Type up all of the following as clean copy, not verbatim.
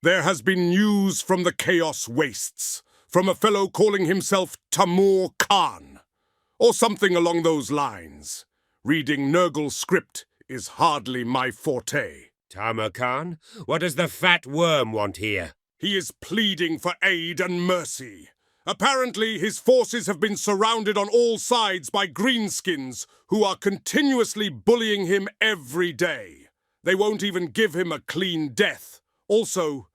There has been news from the Chaos Wastes, from a fellow calling himself Tamur Khan, or something along those lines. Reading Nurgle's script is hardly my forte. Tamur Khan? What does the fat worm want here? He is pleading for aid and mercy. Apparently, his forces have been surrounded on all sides by greenskins, who are continuously bullying him every day. They won't even give him a clean death. Also,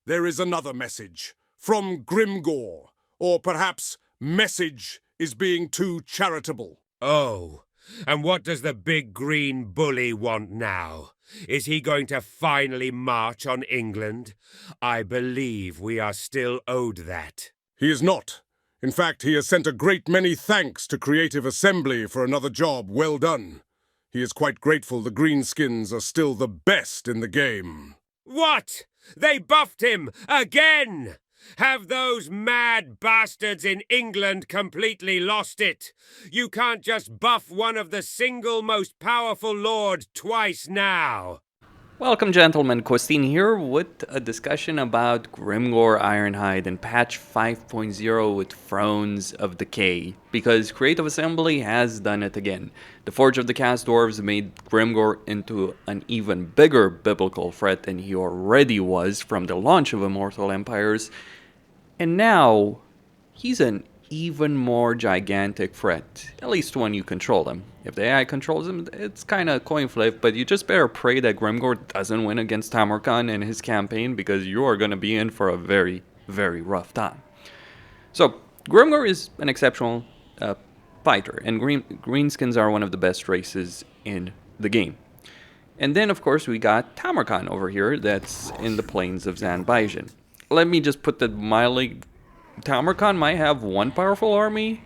there is another message from Grimgor, or perhaps message is being too charitable. Oh, and what does the big green bully want now? Is he going to finally march on England? I believe we are still owed that. He is not. In fact, he has sent a great many thanks to Creative Assembly for another job well done. He is quite grateful the greenskins are still the best in the game. What? They buffed him again! Have those mad bastards in England completely lost it? You can't just buff one of the single most powerful lord twice now. Welcome, gentlemen. Costin here with a discussion about Grimgor Ironhide and patch 5.0 with Thrones of Decay, because Creative Assembly has done it again. The Forge of the Cast Dwarves made Grimgor into an even bigger biblical threat than he already was from the launch of Immortal Empires, and now he's an even more gigantic threat, at least when you control him. If the AI controls him, it's kind of coin flip, but you just better pray that Grimgor doesn't win against Tamur Khan in his campaign, because you are going to be in for a very, very rough time. So, Grimgor is an exceptional fighter, and greenskins are one of the best races in the game. And then, of course, we got Tamur Khan over here that's in the plains of Zanbajan. Let me just put that mildly. Tamur Khan might have one powerful army.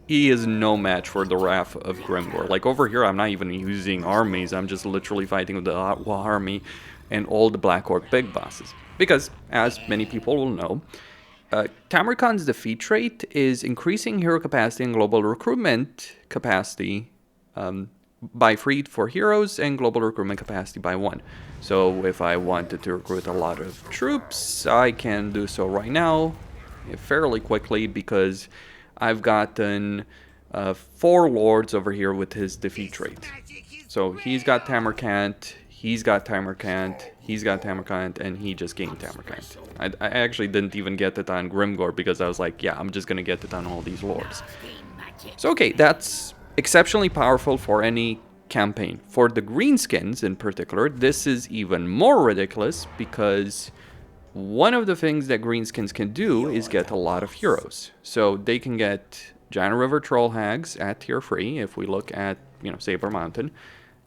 He is no match for the Wrath of Grimgor. Like over here, I'm not even using armies. I'm just literally fighting with the Atwa army and all the Black Orc big bosses. Because, as many people will know, Tamur Khan's defeat rate is increasing hero capacity and global recruitment capacity by 3 for heroes and global recruitment capacity by 1. So if I wanted to recruit a lot of troops, I can do so right now fairly quickly, because I've gotten 4 lords over here with his defeat rate. So he's got Tamur Khan, he's got Tamur Khan, he's got Tamur Khan, and he just gained Tamur Khan. I actually didn't even get it on Grimgor, because I was like, yeah, I'm just gonna get it on all these lords. So okay, that's exceptionally powerful for any campaign. For the greenskins in particular, this is even more ridiculous, because one of the things that greenskins can do is get a lot of heroes. So they can get Giant River Troll Hags at tier 3, if we look at, Saber Mountain.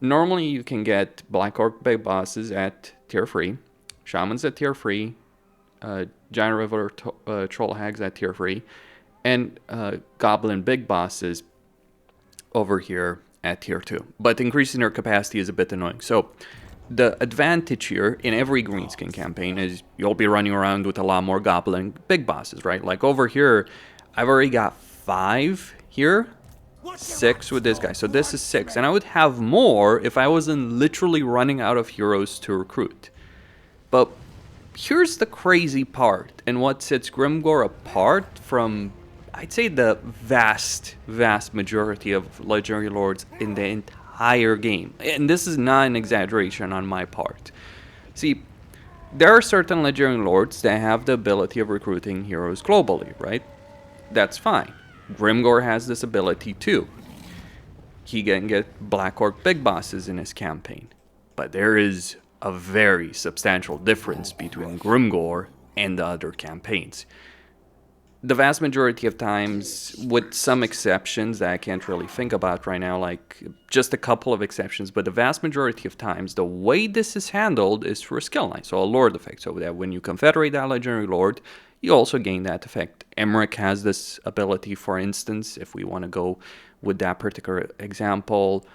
Normally you can get Black Orc Big Bosses at tier 3, Shamans at tier 3, Giant River Troll Hags at tier 3, and Goblin Big Bosses over here at tier 2. But increasing their capacity is a bit annoying. So the advantage here in every greenskin campaign is you'll be running around with a lot more goblin big bosses, right? Like over here, I've already got 5 here, 6 with this guy. So this is 6, and I would have more if I wasn't literally running out of heroes to recruit. But here's the crazy part, and what sets Grimgor apart from, I'd say, the vast majority of legendary lords in the entire game. And this is not an exaggeration on my part. See, there are certain legendary lords that have the ability of recruiting heroes globally, right? That's fine. Grimgor has this ability too. He can get Black Orc big bosses in his campaign. But there is a very substantial difference between Grimgor and the other campaigns. The vast majority of times, with some exceptions that I can't really think about right now, like just a couple of exceptions, but the vast majority of times, the way this is handled is through a skill line, so a lord effect, so that when you confederate that legendary lord, you also gain that effect. Emmerich has this ability, for instance, if we want to go with that particular example.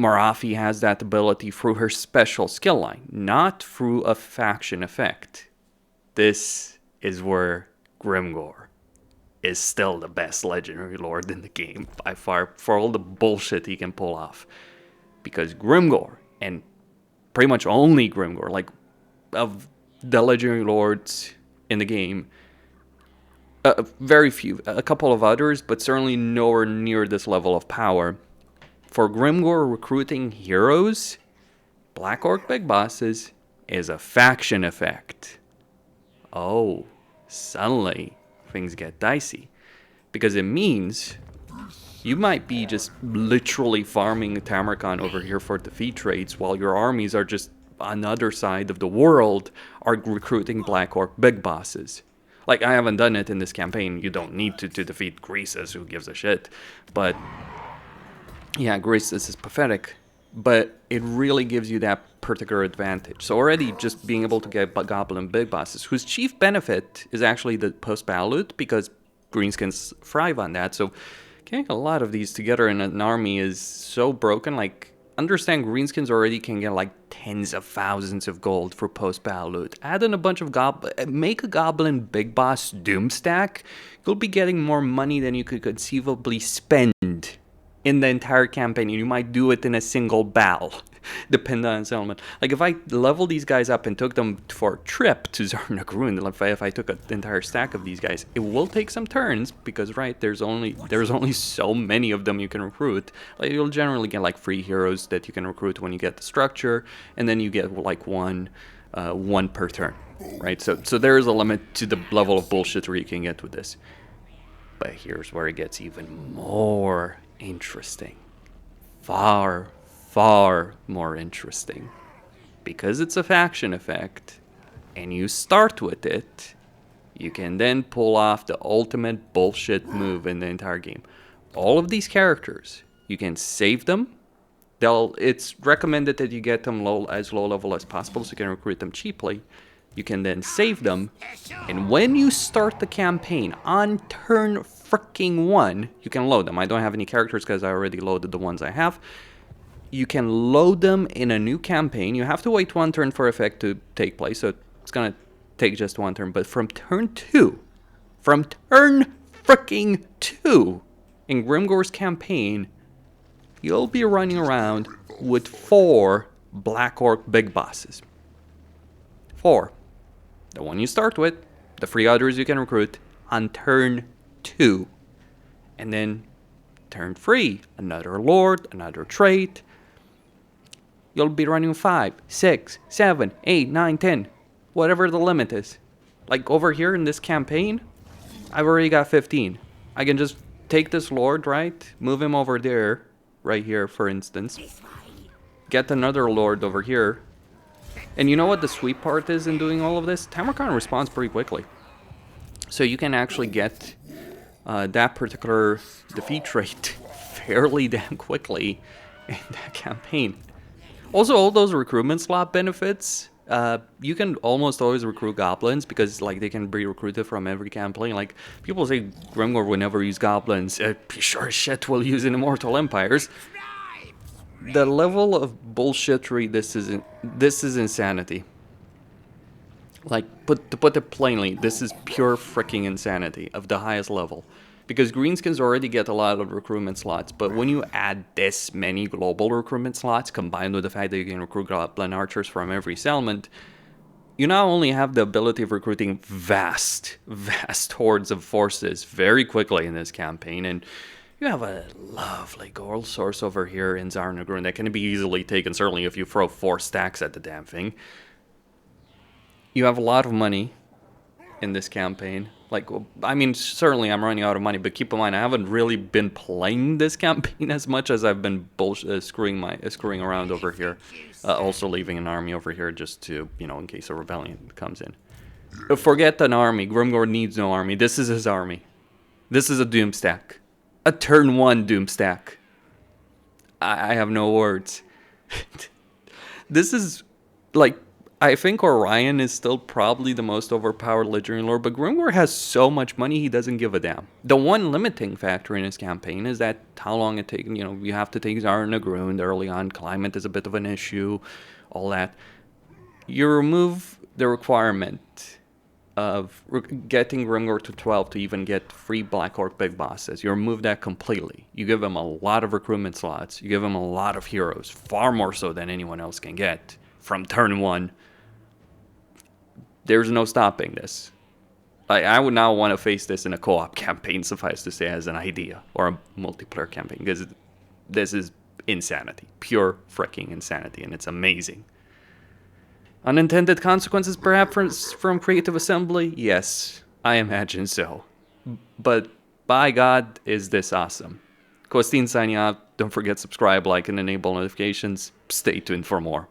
Marafi has that ability through her special skill line, not through a faction effect. This is where Grimgor is still the best legendary lord in the game by far, for all the bullshit he can pull off. Because Grimgor, and pretty much only Grimgor, like of the legendary lords in the game. Very few, a couple of others, but certainly nowhere near this level of power. For Grimgor recruiting heroes, Black Orc Big Bosses is a faction effect. Oh, suddenly things get dicey. Because it means you might be just literally farming Tamarkan over here for defeat trades while your armies are just on the other side of the world are recruiting Black Orc Big Bosses. Like, I haven't done it in this campaign. You don't need to defeat Greases, who gives a shit. But, yeah, Greases is pathetic. But it really gives you that particular advantage. So already just being able to get Goblin Big Bosses, whose chief benefit is actually the post-battle loot, because Greenskins thrive on that. So getting a lot of these together in an army is so broken. Like, understand Greenskins already can get like tens of thousands of gold for post-battle loot. Add in a bunch of make a Goblin Big Boss Doom stack, you'll be getting more money than you could conceivably spend in the entire campaign. And you might do it in a single battle, depending on settlement. Like, if I level these guys up and took them for a trip to Zarnagrun, if I took an entire stack of these guys, it will take some turns, because, right, there's only so many of them you can recruit. Like, you'll generally get, like, free heroes that you can recruit when you get the structure, and then you get, like, one per turn, right? So there is a limit to the level of bullshittery you can get with this. But here's where it gets even more interesting. Far more interesting. Because it's a faction effect, and you start with it, you can then pull off the ultimate bullshit move in the entire game. All of these characters, you can save them. It's recommended that you get them as low level as possible so you can recruit them cheaply. You can then save them, and when you start the campaign on turn freaking 1, you can load them. I don't have any characters because I already loaded the ones I have. You can load them in a new campaign. You have to wait 1 turn for effect to take place, so it's gonna take just 1 turn. But from turn freaking 2, in Grimgor's campaign, you'll be running around with 4 Black Orc Big Bosses. 4. The one you start with, the 3 others you can recruit on turn 2. And then turn 3, another lord, another trait. You'll be running 5, 6, 7, 8, 9, 10. Whatever the limit is. Like over here in this campaign, I've already got 15. I can just take this lord, right? Move him over there, right here, for instance. Get another lord over here. And you know what the sweet part is in doing all of this? Tamarkan responds pretty quickly. So you can actually get that particular defeat rate fairly damn quickly in that campaign. Also, all those recruitment slot benefits, you can almost always recruit goblins because, like, they can be recruited from every campaign. Like, people say Grimgor will never use goblins. Sure as shit will use in Immortal Empires. The level of bullshittery this is insanity. Like, to put it plainly, this is pure freaking insanity of the highest level. Because Greenskins already get a lot of recruitment slots, but when you add this many global recruitment slots, combined with the fact that you can recruit Goblin Archers from every settlement, you not only have the ability of recruiting vast hordes of forces very quickly in this campaign, and you have a lovely gold source over here in Zarnagrun that can be easily taken, certainly if you throw 4 stacks at the damn thing. You have a lot of money in this campaign. Like, I mean, certainly I'm running out of money, but keep in mind, I haven't really been playing this campaign as much as I've been screwing around over here. Also leaving an army over here just to, you know, in case a rebellion comes in. Forget an army. Grimgor needs no army. This is his army. This is a doom stack. A turn 1 doom stack. I have no words. This is, like, I think Orion is still probably the most overpowered legendary lord, but Grimgor has so much money he doesn't give a damn. The one limiting factor in his campaign is that how long it takes, you know, you have to take Zarnagrund early on, climate is a bit of an issue, all that. You remove the requirement of getting Grimgor to 12 to even get 3 Black Orc Big Bosses. You remove that completely. You give him a lot of recruitment slots. You give him a lot of heroes, far more so than anyone else can get from turn 1. There's no stopping this. I would not want to face this in a co-op campaign, suffice to say, as an idea, or a multiplayer campaign, because this is insanity. Pure freaking insanity, and it's amazing. Unintended consequences, perhaps, from Creative Assembly? Yes, I imagine so. But, by God, is this awesome. Costin signing out. Don't forget to subscribe, like, and enable notifications. Stay tuned for more.